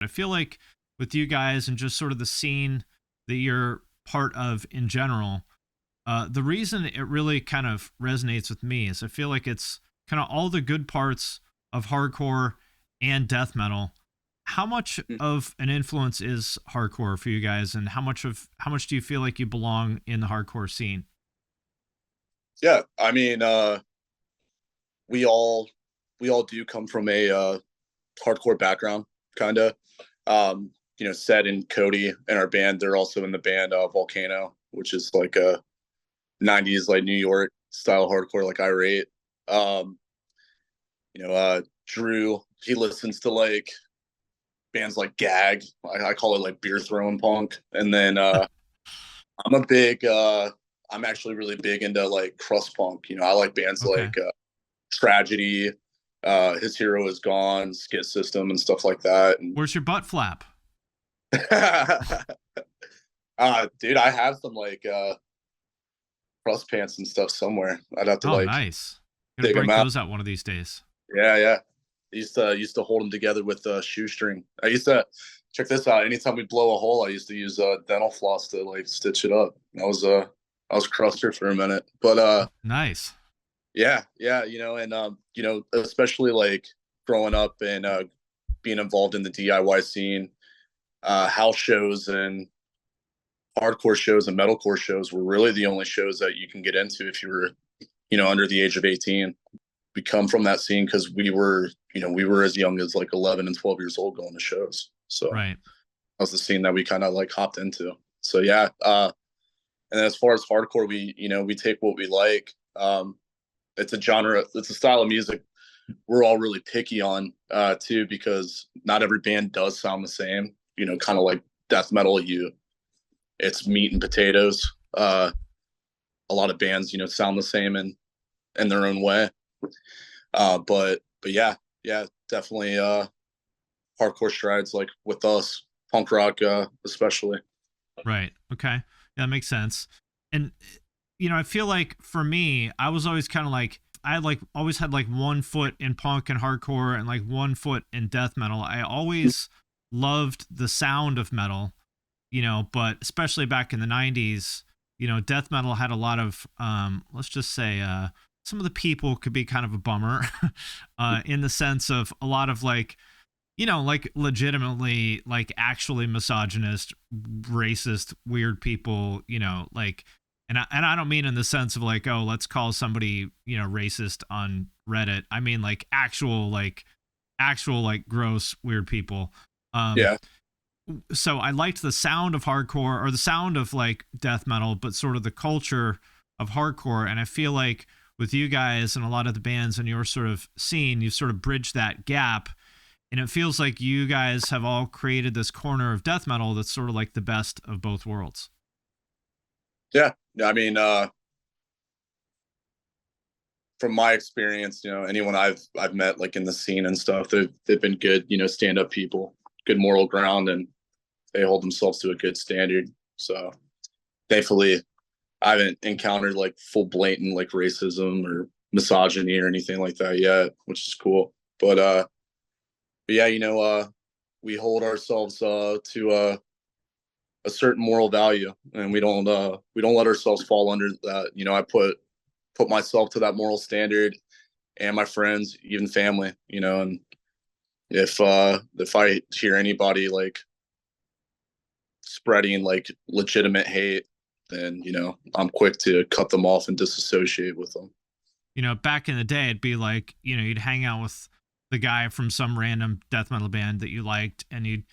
I feel like with you guys and just sort of the scene that you're part of in general, the reason it really kind of resonates with me is I feel like it's kind of all the good parts of hardcore and death metal. How much of an influence is hardcore for you guys, and how much do you feel like you belong in the hardcore scene? Yeah, I mean, we all we all do come from a hardcore background, kind of. Sed and Cody and our band, they're also in the band Volcano, which is like a '90s like New York style hardcore, like Irate. Um, Drew, he listens to like bands like Gag. I call it like beer throwing punk. And then I'm a big, I'm actually really big into like crust punk. I like bands Okay. like Tragedy, His Hero Is Gone, Skit System, and stuff like that. And Where's your butt flap? dude, I have some like crust pants and stuff somewhere. I'd have to Oh, like nice. Gonna dig them break out. those out one of these days. Yeah, yeah. I used to hold them together with a shoestring. I used to check this out. Anytime we blow a hole, I used to use dental floss to like stitch it up. I was a cruster for a minute, but Nice. yeah, yeah, and especially like growing up and being involved in the DIY scene, house shows and hardcore shows and metalcore shows were really the only shows that you can get into if you were, under the age of 18. We come from that scene because we were as young as like 11 and 12 years old going to shows. So that Right. was the scene that we kind of like hopped into. So yeah. And then as far as hardcore, we take what we like. It's a genre, it's a style of music we're all really picky on too, because not every band does sound the same. Kind of like death metal, it's meat and potatoes. A lot of bands, sound the same in their own way. But yeah, yeah, definitely hardcore strides like with us, punk rock especially. Right. Okay. Yeah, that makes sense. And I feel like for me, I was always kind of like I had like always had like one foot in punk and hardcore and like one foot in death metal. I always loved the sound of metal, but especially back in the 90s, death metal had a lot of let's just say some of the people could be kind of a bummer in the sense of a lot of like like legitimately, like actually misogynist, racist, weird people, like, and I don't mean in the sense of like, oh, let's call somebody, racist on Reddit. I mean like actual, like gross, weird people. Um, Yeah, so I liked the sound of hardcore or the sound of like death metal, but sort of the culture of hardcore. And I feel like with you guys and a lot of the bands in your sort of scene, you sort of bridged that gap, and it feels like you guys have all created this corner of death metal that's sort of like the best of both worlds. yeah. I mean, from my experience, anyone I've met like in the scene and stuff, they've been good, stand up people, good moral ground, and they hold themselves to a good standard. So thankfully, I haven't encountered like full blatant like racism or misogyny or anything like that yet, which is cool. But yeah, we hold ourselves to a certain moral value, and we don't let ourselves fall under that. I put myself to that moral standard, and my friends, even family. And if I hear anybody like spreading like legitimate hate, then I'm quick to cut them off and disassociate with them. Back in the day, it'd be like, you'd hang out with the guy from some random death metal band that you liked, and he'd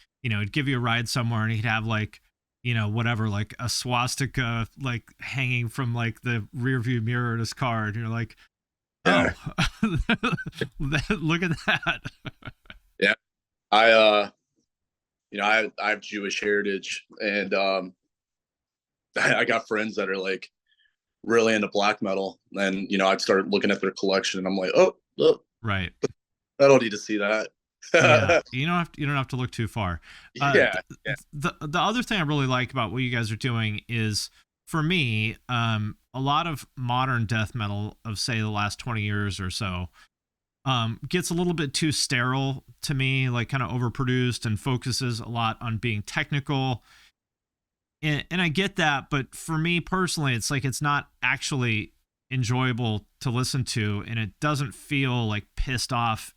give you a ride somewhere, and he'd have like, whatever, like a swastika, like hanging from like the rear view mirror of his car. And you're like, oh, Yeah, look at that. yeah. I have Jewish heritage, and I got friends that are like really into black metal, and I'd start looking at their collection, and I'm like, oh, look, Right. I don't need to see that. Yeah, you don't have to look too far. Yeah, yeah, The other thing I really like about what you guys are doing is, for me, a lot of modern death metal of say the last 20 years or so, gets a little bit too sterile to me, like kind of overproduced and focuses a lot on being technical. And I get that, but for me personally, it's like it's not actually enjoyable to listen to, and it doesn't feel like pissed off